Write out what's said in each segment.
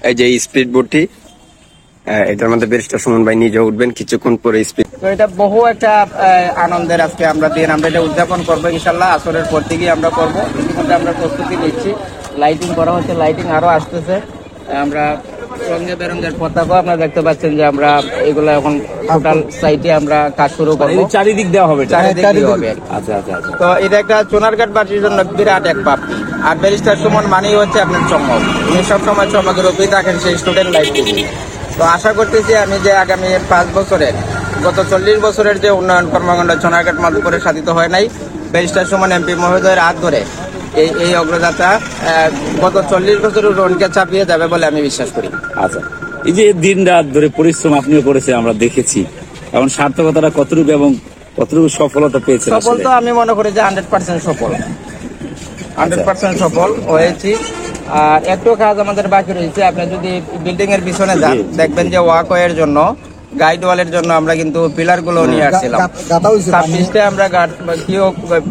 এই যে স্পিড বোটটি, এটার মধ্যে ব্যারিস্টার সুমন ভাই নিজে উঠবেন কিছুক্ষণ পরে। স্পিড তো এটা বহু একটা আনন্দের আজকে আমরা দিন, আমরা এটা উদযাপন করবো ইনশাল্লাহ। আসরের পর থেকেই আমরা করবো, ইতিমধ্যে আমরা প্রস্তুতি নিচ্ছি, লাইটিং করা হচ্ছে, লাইটিং আরো আসতেছে। আমরা রঙে বেরঙের পতাকা আপনারা দেখতে পাচ্ছেন যে আমরা এগুলো এখন টোটাল সাইটে আমরা কাজ শুরু করবো। চারিদিক দেওয়া হবে, চারিদিক হবে। আচ্ছা আচ্ছা আচ্ছা। তো এটা একটা সোনারঘাটবাসীর জন্য বিরাট এক প্রাপ্তি। আর ব্যারিস্টার সুমন মানেই হচ্ছে আপনার চমক, উনি সবসময় চমকের উপরেই থাকেন সেই স্টুডেন্ট লাইফ থেকে। তো আশা করতেছি আমি যে আগামী 5 বছরের, গত 40 বছরের যে উন্নয়ন কর্মকাণ্ড সোনারঘাট মাধবপুরে সাধিত হয় নাই, ব্যারিস্টার সুমন এমপি মহোদয়ের হাত ধরে এই অগ্রযাত্রা গত 40 বছরের রনকে চাপিয়ে যাবে বলে আমি বিশ্বাস করি। আচ্ছা, এই যে দিন রাত ধরে পরিশ্রম আপনিও করেছেন, আমরা দেখেছি, এখন সার্থকতাটা কতটুকু এবং কতটুকু সফলতা পেয়েছেন? সফল তো আমি মনে করি যে 100% সফল, 100% সফল হয়েছি। আর একটু কাজ আমাদের বাকি রয়েছে। আপনি যদি বিল্ডিং এর পিছনে যান, দেখবেন যে ওয়াকওয়ের জন্য, গাইড ওয়ালের জন্য আমরা কিন্তু পিলার গুলো নিয়ে আসছিলাম। 26টা আমরা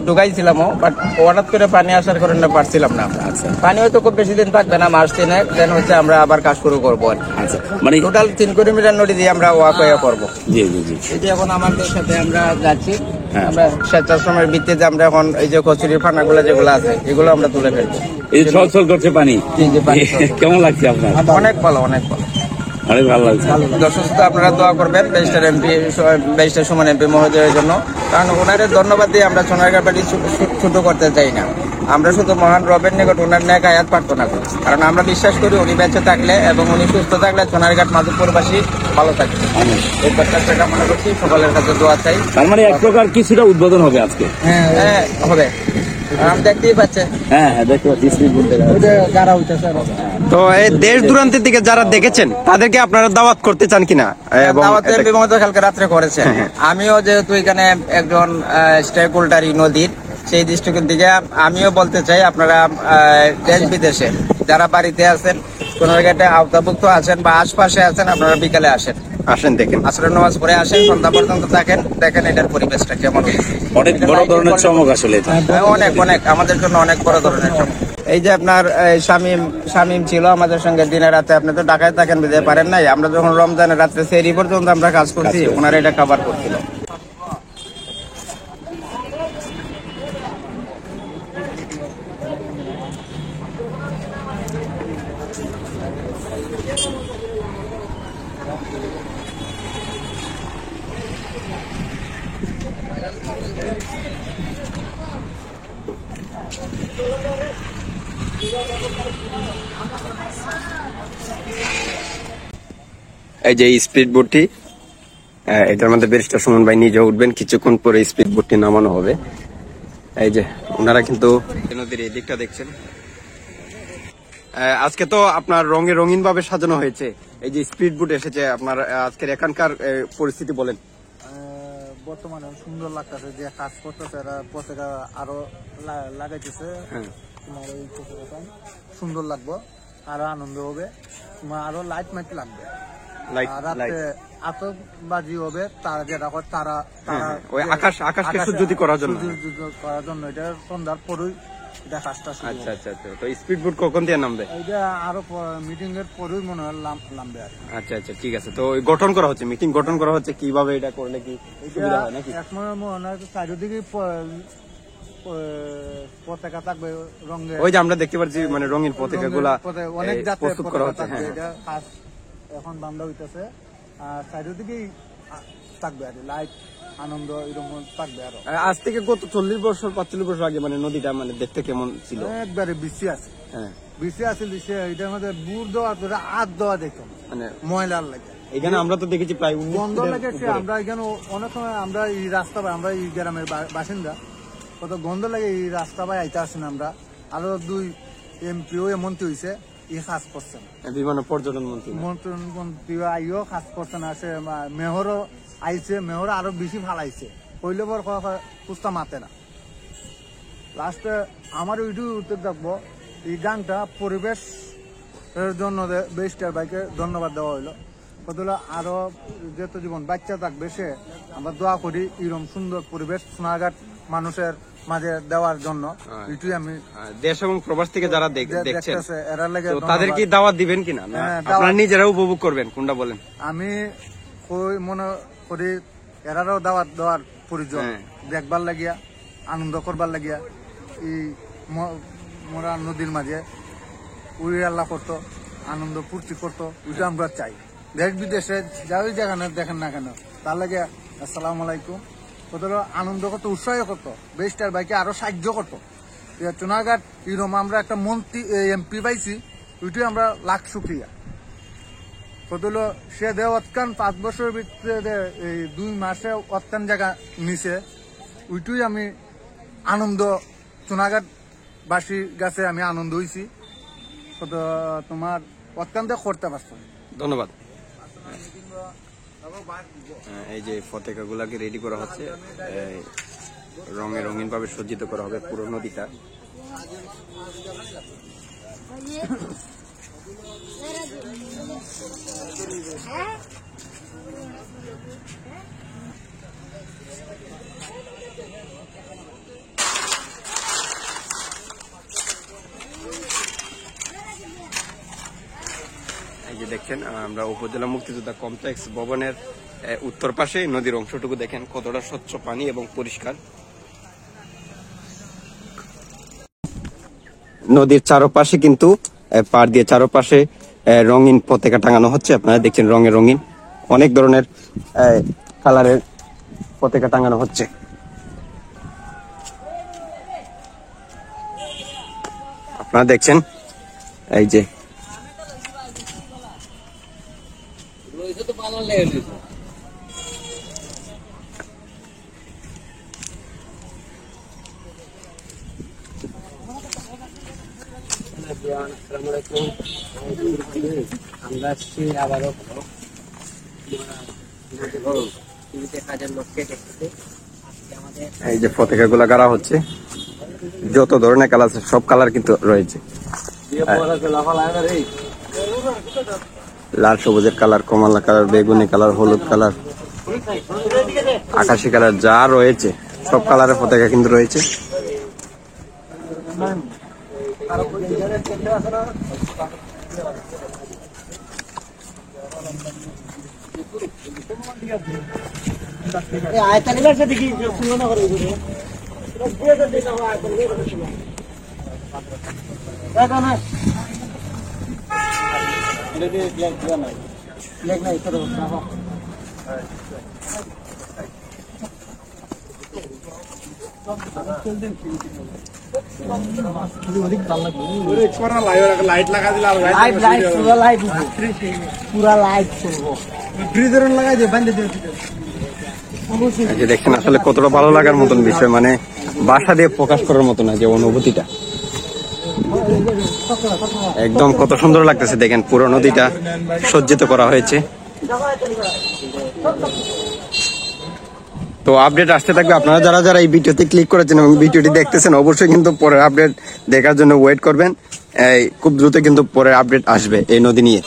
ঢুকাইছিলাম, বাট হঠাৎ করে পানি আসার কারণে পারছিলাম না আমরা। পানি হয়তো খুব বেশি দিন থাকবে না, মাস 3 দেন হচ্ছে আমরা আবার কাজ শুরু করবো। মানে টোটাল 3 কিলোমিটার নদী দিয়ে আমরা ওয়াকওয়ে করবো। জি জি জি। এই যে এখন আমাদের সাথে আমরা যাচ্ছি, আমরা স্বেচ্ছাশ্রমের ভিত্তিতে আমরা এখন এই যে কচুরির ফানাগুলো যেগুলো আছে এগুলো আমরা তুলে ফেলবো। এই ছলছল করছে পানি, কেমন লাগছে আপনার? অনেক ভালো, অনেক ভালো, অনেক ভালো লাগছে। দর্শক আপনারা দোয়া করবেন ব্যারিস্টার সুমন এমপি মহোদয়ের জন্য, কারণ ওনারে ধন্যবাদ দিয়ে আমরা সোনারঘাট বাড়ি ছোট করতে চাই না। আমরা শুধু মহান রবের নিকট ওনার ন্যায় আয়াত প্রার্থনা করি, কারণ আমরা বিশ্বাস করি উনি বেঁচে থাকলে এবং উনি সুস্থ থাকলে সোনারঘাট মাধবপুরবাসী ভালো থাকবে। এই প্রত্যাশা কামনা করছি, সকলের কাছে দোয়া চাই। তার মানে এক প্রকার কিছুটা উদ্বোধন হবে আজকে? হ্যাঁ হবে, দেখতেই পাচ্ছেন। হ্যাঁ হ্যাঁ, দেখতে পাচ্ছি। তো এই দেশ দূরান্তের দিকে যারা দেখেছেন তাদেরকে আপনারা দাওয়াত করতে চান কিনা? কালকে রাত্রে করেছেন। আমিও যেহেতু এখানে একজন স্টেক হোল্ডার নদীর, সেই দৃষ্টিকোণ থেকে আমিও বলতে চাই, আপনারা দেশ বিদেশে যারা বাড়িতে আছেন, সোনারঘাটে আওতাভুক্ত আছেন বা আশপাশে আছেন, আপনারা বিকালে আসেন, দেখেন, আসরের নামাজ পড়ে আসেন, সন্ধ্যা পর্যন্ত থাকেন, দেখেন এটার পরিবেশটা কেমন। অনেক বড় ধরনের চমক আসলে, অনেক অনেক আমাদের জন্য অনেক বড় ধরনের চমক। এই যে আপনার শামীম ছিল আমাদের সঙ্গে দিনে রাতে, আপনি তো ঢাকায় থাকেন, বুঝতে পারেন নাই, আমরা যখন রমজানের রাত্রে সেহরি পর্যন্ত আমরা কাজ করছি, ওনারা এটা কভার করছিল। এই যে স্পিড বোটটি, এটার মধ্যে ব্যারিস্টার সুমন ভাই নিজে উঠবেন কিছুক্ষণ পরে। স্পিড বোটটি নামানো হবে। এই যে ওনারা কিন্তু নদীর এই দিকটা দেখছেন। আজকে তো আপনার রঙিন ভাবে সাজানো হয়েছে। এই যে স্পিড বোট এসেছে, আপনার আজকের এখানকার পরিস্থিতি বলেন। বর্তমানে সুন্দর লাগতেছে, যে কাজ করতেছে এরা পতাকা আরো লাগাইতেছে, তোমার এই পতাকাটা সুন্দর লাগবে, আরো আনন্দ হবে, তোমার আরো লাইট মাইট লাগবে, রাতে আতশবাজি হবে, তারা যেটা তারা আকাশকে সজ্জিত করার জন্য এটা সন্ধ্যার পরেই এটা কাজটা। আচ্ছা আচ্ছা আচ্ছা। তো স্পিড বোট কখন দিয়ে নামবে? এটা আরো মিটিং এর পরেই মনে হয় নামবে আর। আচ্ছা আচ্ছা, ঠিক আছে। তো গঠন করা হচ্ছে, মিটিং গঠন করা হচ্ছে, কিভাবে এটা করলে কি সুবিধা হয় নাকি? এক মনে হয় চারিদিকে পতাকা থাকবে রঙের, ওই যে আমরা দেখতে পাচ্ছি মানে রঙিন পতাকা গুলা অনেক প্রস্তুত করা হচ্ছে। এটা কাজ এখন বান্ধা হইতেছে, আর চারিদিকেই থাকবে আর লাইট আনন্দ এরকম থাকবে। আরো আজ থেকে গত 40 বছর 45 বছর আগে মানে নদীটা মানে দেখতে কেমন ছিল? একবারে বেশি আছে, বেশি আছে, এটার মধ্যে বুড় দেওয়া ধরে আট দেওয়া দেখতাম, মানে ময়লার লাগে। এখানে আমরা তো দেখেছি প্রায় গন্ধ লেগেছে। আমরা এখানে অনেক সময় আমরা এই রাস্তা পাই, আমরা এই গ্রামের বাসিন্দা, কত গন্ধ লাগে এই রাস্তা পাই আইতে আসেন আমরা। আরো 2 এমপিও মন্ত্রী হয়েছে, এই কাজ করছেন, বিভিন্ন পর্যটন মন্ত্রী আইও কাজ করছেন, আসে মেয়রও আইছে, মেয়র আরো বেশি ভালাইছে, হইলে পর কুস্তা মাতে না। লাস্টে আমার ওইটু উত্তর দেখবো, এই গানটা পরিবেশ এর জন্য বেস্টার ভাইকে ধন্যবাদ দেওয়া হইলো। কতগুলো আরো যেহেতু জীবন বাচ্চা থাকবে, সে আমরা দোয়া করি এরকম সুন্দর পরিবেশ সোনারঘাট মানুষের মাঝে দেওয়ার জন্য এটাই আমি দেশ এবং প্রবাস থেকে যারা দেখছেন দেখতেছে এরা লাগে তাদের কি দাওয়াত দিবেন কিনা না হ্যাঁ, আপনারা নিজেরা উপভোগ করবেন কোনটা বলেন? আমি মনে করি এরারও দাওয়াত দেওয়ার প্রয়োজন হ্যাঁ। দেখবার লাগিয়া আনন্দ করবার লাগিয়া এই মোরা নদীর মাঝে উড়ি আল্লাহ করতো আনন্দ ফুর্তি করতো ওইটা আমরা চাই। দেশ বিদেশে যাই যেখানে দেখেন না কেন তার লাগে আসসালামু আলাইকুম কত আনন্দ করতো উৎসাহ করতো বেস্টার বাইকে আরো সাহায্য করতো। চুনাঘাট ইরম আমরা একটা মন্ত্রী এমপি পাইছি ওইটাই আমরা লাখ শুক্রিয়া কত সে দে অতকান 5 বছরের ভিতরে এই 2 মাসে অতকান জায়গা নিছে ওইটাই আমি আনন্দ চুনাঘাট বাসীর কাছে আমি আনন্দ হয়েছি কত তোমার অতকান দিয়ে করতে পারছো। ধন্যবাদ। এই যে পতাকা গুলাকে রেডি করা হচ্ছে, রঙে রঙিন ভাবে সজ্জিত করা হবে পুরো নদীটা। এই যে দেখছেন আমরা উপজেলা মুক্তিযোদ্ধা কমপ্লেক্স ভবনের উত্তর পাশে নদীর অংশটুকু দেখেন কতটা স্বচ্ছ পানি এবং পরিষ্কার। নদীর চারপাশে কিন্তু পাড় দিয়ে চারপাশে রঙিন পতাকা টাঙানো হচ্ছে। আপনারা দেখছেন রঙে রঙিন অনেক ধরনের কালারের পতাকা টাঙানো হচ্ছে। আপনারা দেখছেন এই যে আমরা আসছি আবারও কাজের লোককে দেখতে এই যে পতাকা গুলা গাড়া হচ্ছে, যত ধরনের কালার আছে সব কালার কিন্তু রয়েছে। লাল সবুজের কালার, কমলা কালার, বেগুনি কালার, হলুদ কালার, আকাশি কালার যা রয়েছে সব কালারের পতাকা কিন্তু রয়েছে। এই যে দেখেন আসলে কতটা ভালো লাগার মতন বিষয়, মানে ভাষা দিয়ে প্রকাশ করার মতো না যে অনুভূতিটা। একদম কত সুন্দর লাগতেছে দেখেন, পুরো নদীটা সজ্জিত করা হয়েছে। তো আপডেট আসতে থাকবে। আপনারা যারা যারা এই ভিডিওতে ক্লিক করেছেন এবং ভিডিওটি দেখতেছেন অবশ্যই কিন্তু পরের আপডেট দেখার জন্য ওয়েট করবেন। খুব দ্রুত কিন্তু পরের আপডেট আসবে এই নদী নিয়ে।